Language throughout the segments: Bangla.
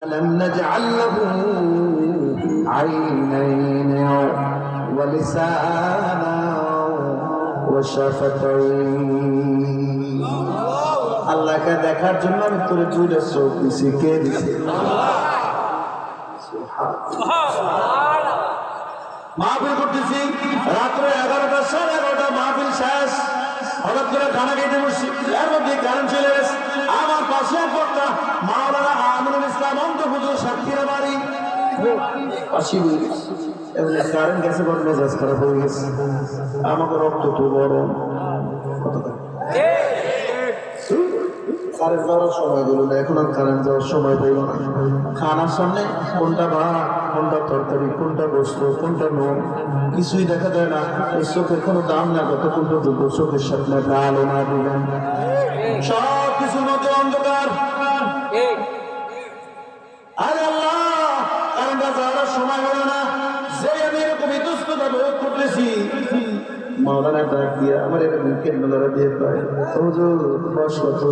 ألم نجعل له عينين ولسانا وشفتين আল্লাহকে দেখার জন্য আমি তোর দুইটা চোখ দিছি। কে দিছে? মাহফিল করতেছি রাত্রে 11টা 11:30 মাহফিল শেষ। হঠাৎ করে খানা খেতে বসছি, এর মধ্যে কারেন্ট চলে গেছে। আমার পাশে একটা মাওলানা আমিনুল ইসলাম অন্তপুজোর সাক্ষীরা বাড়ি পাশে হয়ে গেছে। এবার কারেন্ট গেছে, বড় মেজাজ খারাপ হয়ে গেছে। আমাকে রক্ত তো গরম। কারেন্ট যাওয়ার সময় বলল না, এখন আর কারেন্ট যাওয়ার সময় পাইল না। খানার সামনে কোনটা ভাত, কোনটা তরকারি, কোনটা গোস্ত, কোনটা নুন কিছুই দেখা যায় না। এই চোখের কোনো দাম না, কতক্ষণ পর্যন্ত চোখের সামনে আলো না দিলেন। সব কিছুর মধ্যে অন্ধকার। আরে আল্লাহ, কারেন্টটা যাওয়ার সময় হলো না। যে আমি এরকম ইতস্ততা বোধ করতেছি, মাওলানা ডাক দিয়া আমার এরকম কেন্দ্র দিয়ে পায় হুজুর বয়স কত?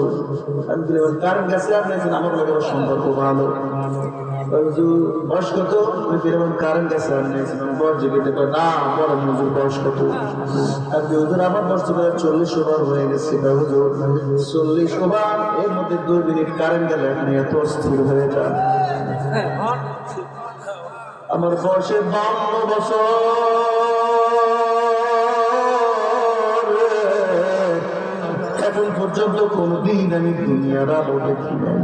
আমি বলি কারেন্ট গেছে, আপনি আমার লোকের সম্পর্ক ভালো। হুজুর বয়স কত? আমি বললাম কারেন্ট গেছে, আপনি বয়স জিজ্ঞেস করে না বলেন হুজুর বয়স কত? আপনি হুজুর আমার বয়স 40 ওভার হয়ে গেছে। হুজুর 40 ওভার, এর মধ্যে 2 মিনিট কারেন্ট গেলে আপনি এত অস্থির হয়ে যান। আমার বয়সে 52 বছর, এখন পর্যন্ত কোনদিন আমি দুনিয়ার আলো দেখি নাই।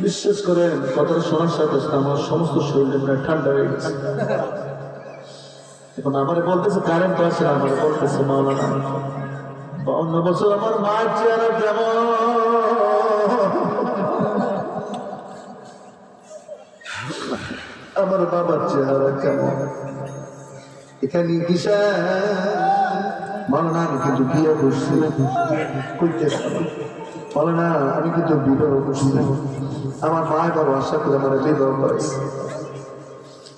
বিশ্বাস করেন কথাটা শোনার সাথে আমার সমস্ত শরীরটা ঠান্ডা হয়ে গেছে। এখন আমারে বলতেছে কারেন্ট আসে, আমারে বলতেছে মাওলানা 52 বছর আমার মায়ের চেহারা কেমন, আমার বাবার চেহারা কেমন, এখানে কিসা মাওলানা আমি কিন্তু বিয়ে করছি। কইতেছে মাওলানা আমি কিন্তু বিবাহ করছি, আমার মা বাবা আশা করে আমার বিবাহ করেছে।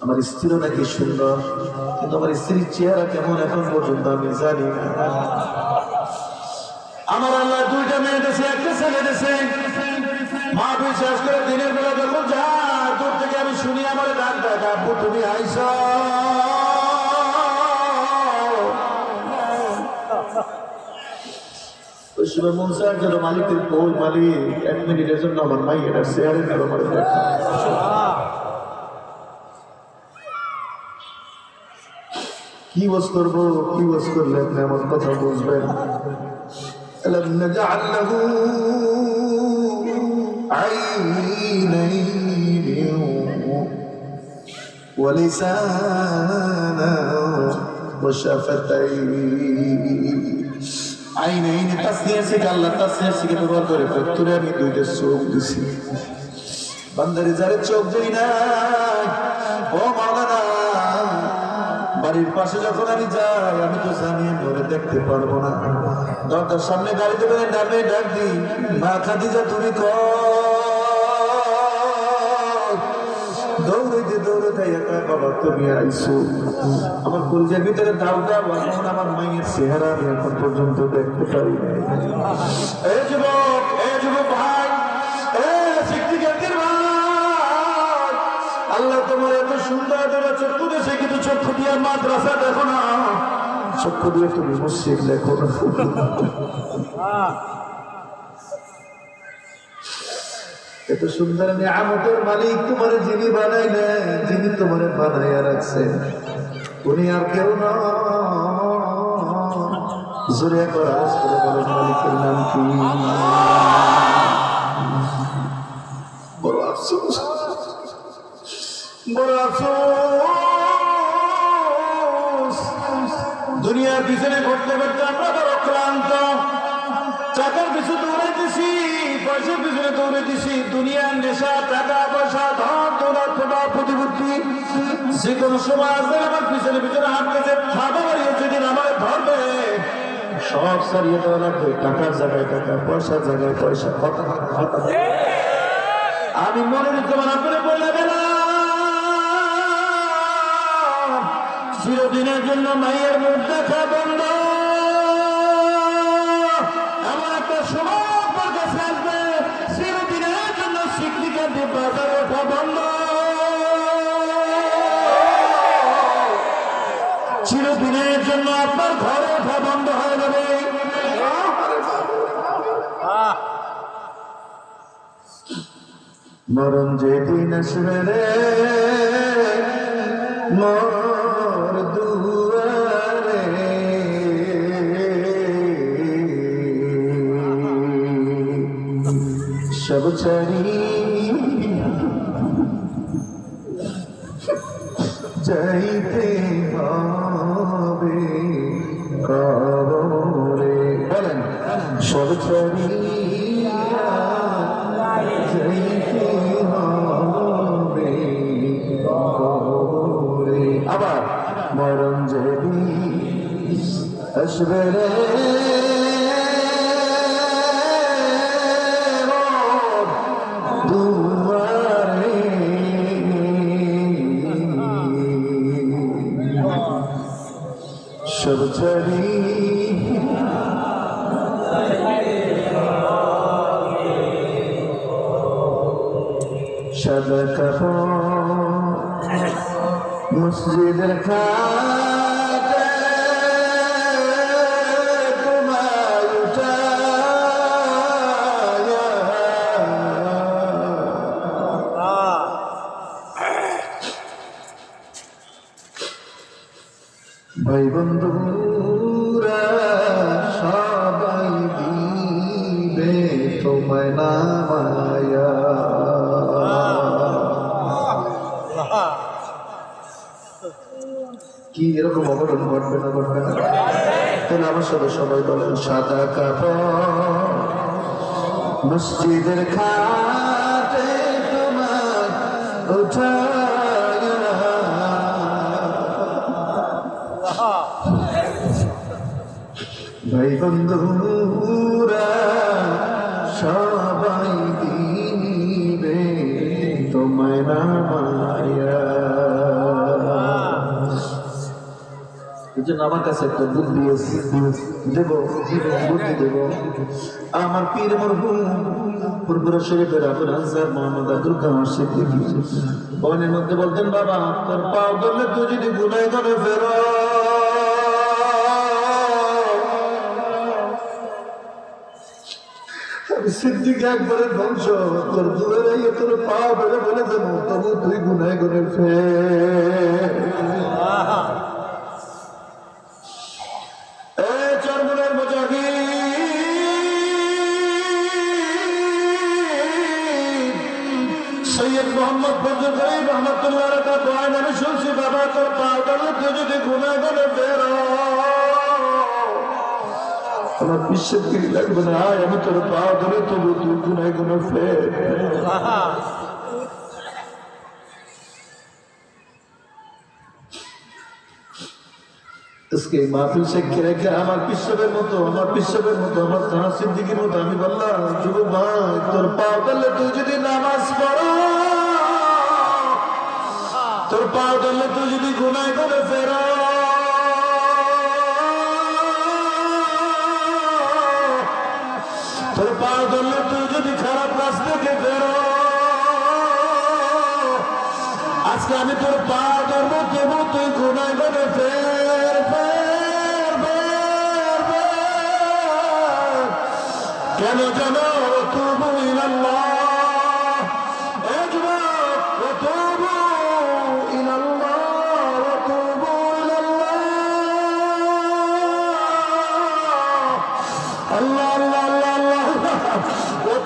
আমার স্ত্রীও নাকি সুন্দর, কিন্তু আমার স্ত্রীর চেহারা কেমন এখন পর্যন্ত আমি জানি না। আমার আল্লাহ 2টা মেয়ে দেশে, একটা ছেলে দেশে। মা বিশ্বাস করে দিনের বেলা যখন যায় দূর থেকে আমি শুনি আমার ডাক ডাক আব্বু তুমি আইস। ওই সময় মন চায় যেন মালিকের বই মালিক 1 মিনিটের জন্য আমার মাই এটা শেয়ারের গেল আমার দেখা। কি ওয়াজ করবো, কি ওয়াজ করলে আপনি আমার কথা বুঝবেন? ألم نجعل له عينين ولسانا وشفتين। عينين তাসনিয়া থেকে আল্লাহ তাসনিয়া থেকে ব্যবহার করে প্রত্যেকটা আমি 2টা চোখ দিছি। বান্দারে যারে চোখ দেই না, ও মাওলানা বাড়ির পাশে যখন আমি যাই আমি তো জানি ধরে দেখতে পারবো না। দরজার সামনে গাড়ি দেবে নামে ডাক দিই মা খাদিজা তুমি দৌড়াইতে দৌড়াতে একা বাবা তুমি আইসো। আমার কলজের ভিতরে দাও দাও, এখন আমার মায়ের চেহারা আমি এখন পর্যন্ত দেখতে পারি না। এই যুবক, এই যুবক ভাই, আল্লাহ তোমার এত সুন্দর দেওয়া চক্ষু দেশে, কিন্তু চক্ষু দিয়ে মাদ্রাসা দেখো না, চক্ষু দিয়ে তুমি মসজিদ দেখো না। এত সুন্দর নিয়ামতের মালিক তোমার যিনি বানাইলেন, যিনি তোমার বানাইয়া রাখছেন, উনি আর কেউ না। জোরে করে আওয়াজ করে বলেন মালিকের নাম কি? বড় আফসোস, বড় আফসোস, দুনিয়ার পিছনে ঘুরতে ঘুরতে আমরা বড় ক্লান্ত। টাকার পিছনে দৌড়াইতেছি, পয়সার পিছনে দৌড়াইতেছি, দুনিয়ার নেশা, টাকা পয়সা, ধন দৌলত, প্রভাব প্রতিপত্তি, যে কোনো সময় আসবে আমার পিছনে পিছনে হাঁটতেছে। খাবার বাড়িয়ে যেদিন আমার ধরবে সব সারিয়ে দেওয়া লাগবে। টাকার জায়গায় টাকা, পয়সার জায়গায় পয়সা। আমি মনে নিতে পারি আপনারা বলে গেলাম চিরদিনের জন্য মায়ের মুখ দেখা বন্ধ। মরণ যেদিন আসবে রে মোর দুয়ারে, সব ছাড়ি যাইতে হবে কবরে। বলেন সব ছাড়িয়া যাইতে হবে কবরে। আবার মরণ যেদিন আসবে রে দুয়ারে, সব ছাড়ি সাদা কাপড় মসজিদের খাটে তোমায় উঠায়া, ভাই বন্ধুরা সবাই দিবে তোমায় নামায়া। কি এরকম অঘটন ঘটবে না, ঘটবে না? তাহলে আমার সাথে সবাই বলেন সাদা কাপড় মসজিদের খাটে তোমার উঠায়া, ভাই বন্ধুরা সবাই দিবে তোমায় নামায়া। এই জন্য আমার কাছে একটা বুদ্ধি দেব, বুদ্ধি দেব। আমার পীর মরহুম ফুরফুরা শরীফের আবুল আনসার মোহাম্মদ আব্দুল কামাল সিদ্দিকী বনের মধ্যে বলতেন, বাবা তোর পাও ধরলে তুই যদি গুনাহ করে ফেরো, আমি সিদ্দিক একবারে ধ্বংস, তোর দূরে রাইয়ে তোর পা বেড়ে বলে দেবো, তবু তুই গুনাহ করে ফের। চরমনের মুজাহিদ সৈয়দ মোহাম্মদ ফজল করিম রহমতুল্লাহর একটা বয়ান আমি শুনছি, বাবা তোর পা ধরলে তুই যদি গুনাহ করে ফের, আমার বিশ্বাস কি লাগবে না, আমি তোর পা ধরে তবু তুই গুনাহ করে ফের। আজকে মাহফিল শেখে রেখে আমার পিসবের মতো, আমার কানা সিদ্দিকীর মতো আমি বললাম, যুবক ভাই তোর পা ধরলে তুই যদি নামাজ পড়ো, তোর পা ধরলে তুই যদি গুনাহ করে ফেরো, তোর পা ধরলে তুই যদি খারাপ কাজ থেকে ফেরো, আজকে আমি তোর পা ধরবো তবু তুই গুনাহ করে ফের, কেন জানো? তুবু ইলাল্লাহ, এ যুবক তুবু ইলাল্লাহ, তুবু ইলাল্লাহ, আল্লাহ আল্লাহ আল্লাহ আল্লাহ,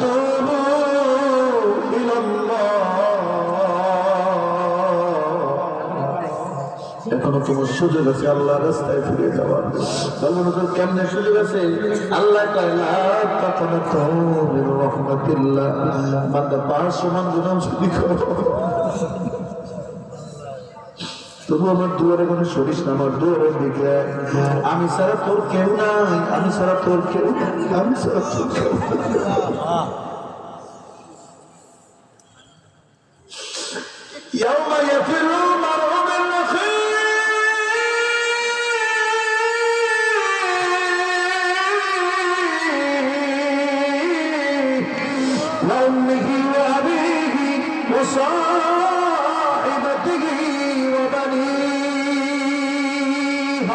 তুবু ইলাল্লাহ। এখনো তোমার সুযোগ আছে আল্লাহ রাস্তায় ফিরে যাওয়ার। বলবেন কেমনে সুযোগ আছে? আল্লাহ রহমতুল্লাহ বান্দা 500 মান গুনাহ যদি করো তবু আমার দুয়ারে কোনো সরিস না, আমার দুয়ারের দিকে আমি ছাড়া তোর কেউ নাই, আমি ছাড়া তোর কেউ নাই, আমি ছাড়া তোর কেউ নাই। يوم يفر المرء من أخيه وأمه وأبيه وصاحبته وبنيه،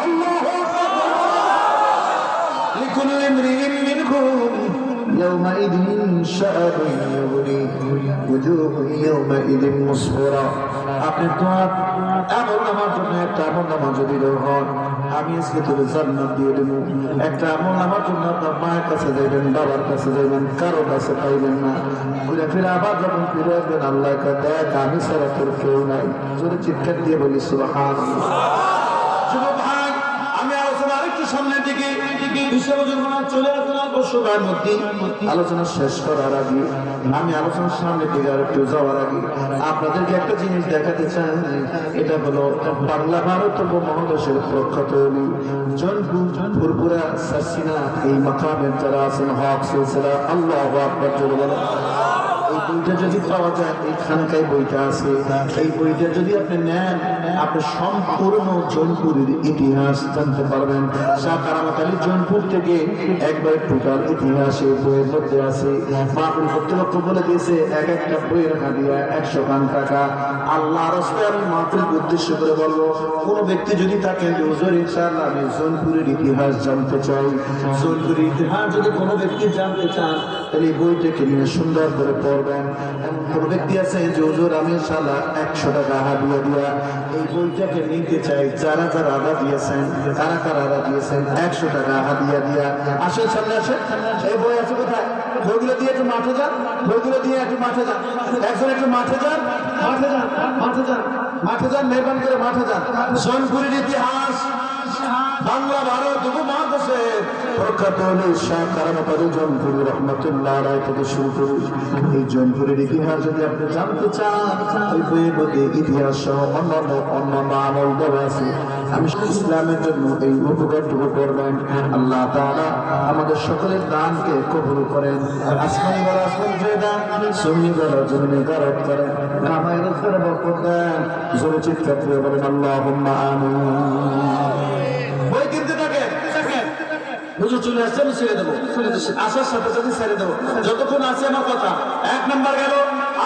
الله أكبر، لكل امرئ منهم يومئذ شأن يغني وجوه يومئذ مسفرة আপনি তো এমন আমার জন্য একটা আমল নামা যদি হন আমি আজকে তোর জান্নাত দিয়ে দেবো একটা আমল নামার জন্য আপনার মায়ের কাছে যাইবেন বাবার কাছে যাইবেন কারো কাছে পাইবেন না ঘুরে ফিরে আবার যখন ফিরে আসবেন আল্লাহকে দেখ আমি ছাড়া তোর কেউ নাই জোরে চিৎকার দিয়ে বলি সুবহানাল্লাহ যুবক ভাই আমি আলোচনা আরেকটু সামনের দিকে বিষয় চলে আসলাম সময়ের মধ্যে আলোচনা শেষ করার আগে আমি আলোচনার সামনের দিকে আর একটু যাওয়ার আগে আপনাদেরকে একটা জিনিস দেখাতে চাই এটা হলো বাংলা ভারত মহাদেশের প্রখ্যাত জনপুর ফুরপুরা সাসিনা এই মাকামের যারা আছেন হক সিলসিলা আল্লাহু আকবার জোরে বলেন এই বইটা যদি পাওয়া যায় এই খানকায় বইটা আছে এই বইটা যদি আপনি নেন আপনি সম্পূর্ণ জৌনপুরের ইতিহাস জানতে পারবেন শাহ কারামত আলী জৌনপুর থেকে একবার টোটাল ইতিহাস এই বইয়ের মধ্যে আছে মাহফিল কর্তৃপক্ষ বলে দিয়েছে এক একটা বইয়ের হাদিয়া 100 টাকা আল্লাহ রাস্তায় আমি মাহফিল উদ্দেশ্য করে বলবো কোন ব্যক্তি যদি থাকেন যে হুজুর ইনশাআল্লাহ আমি জৌনপুরের ইতিহাস জানতে চাই জৌনপুরের ইতিহাস যদি কোনো ব্যক্তি জানতে চান তাহলে এই বইটাকে নিয়ে সুন্দর করে পড়বেন এমন কোনো ব্যক্তি আছে যে হুজুর আমি ইনশাআল্লাহ 100 টাকা হাদিয়া দিয়া এই বইটাকে নিতে চাই যারা যারা আদা দিয়েছেন কারা কারা আদা দিয়েছেন 100 টাকা হাদিয়া দিয়া আসেন সামনে আসেন এই বই আছে কোথায় বইগুলো দিয়ে একটু মাঠে যান বইগুলো দিয়ে একটু মাঠে যান একজন একটু মাঠে যান মাঠে যান মাঠে যান মাঠে যান মেহরবানি করে মাঠে যান জৌনপুরের ইতিহাস বাংলা ভারত উপমহাদেশের প্রখ্যাত শাহ কারামত আলী জৌনপুর রহমতুল্লাহ আলাইহি থেকে শুরু করে এই জৌনপুরের ইতিহাস যদি আপনি জানতে চান ওই বইয়ের মধ্যে ইতিহাস সহ অন্যান্য আমল দেওয়া আছে আমি ইসলামের জন্য এই উপকারটুকু করবেন আল্লাহ তাআলা আমাদের সকলের দানকে কবুল করেন আসমানি বলা আসমান যে দান সুন্নি বলা জমিনে গারত করেন কামাইয়ের উপরে বরকত দেন জোরে চিৎকার করে বলেন আল্লাহুম্মা আমিন বই কিনতে থাকেন হুজুর চলে আসছে আমি ছেড়ে দেবো আসার সাথে সাথে ছেড়ে দেবো যতক্ষণ আছে আমার কথা 1 নাম্বার গেল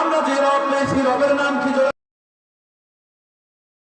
আমরা যে রব পেয়েছি রবের নাম কি